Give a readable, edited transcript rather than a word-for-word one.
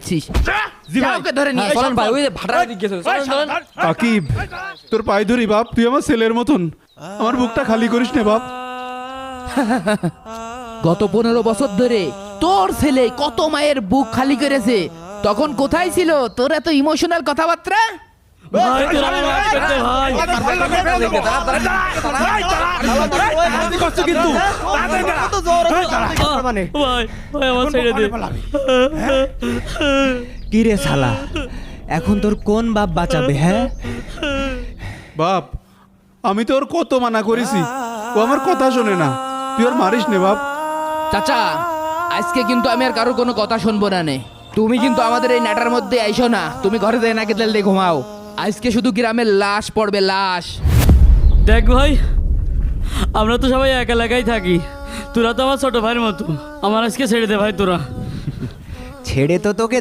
দিচ্ছিস। যা ওকে ধরে নিয়ে চলেন ভাই, ওই যে ভাড়া দিক গেছে, চলেন, চলেন। আকিব তোর পায়ে ধরি বাপ, তুই আমার ছেলের মতন, আমার বুকটা খালি করিস না বাপ। গত 15 বছর ধরে তোর ছেলে কত মায়ের বুক খালি করেছে, তখন কোথায় ছিল তোর এত ইমোশনাল কথাবার্তা? ভাই তোরা আমার মাফ করে দে ভাই। মানে ভাই ভাই আমার ছেড়ে দে। কি রে শালা, এখন তোর কোন বাপ বাঁচাবে? হ্যাঁ বাপ আমি তোর কত মানা করেছি, ও আমার কথা শোনে না, তুই আর মারিস নে বাপ। চাচা আজকে কিন্তু আমি আর কারোর কোনো কথা শুনবো না নে। তুমি কিন্তু আমাদের এই নাটার মধ্যে আইসো না, তুমি ঘরে যাই নাকি তেল দিয়ে ঘুমাও। আজকে শুধু গ্রামের লাশ পড়বে, লাশ। দেখ ভাই, আমরা তো সবাই এক এলাকায় থাকি, তোরা তো আমার ছোট ভাইয়ের মতো, আমার আজকে ছেড়ে দে ভাই তোরা। ছেড়ে তো তোকে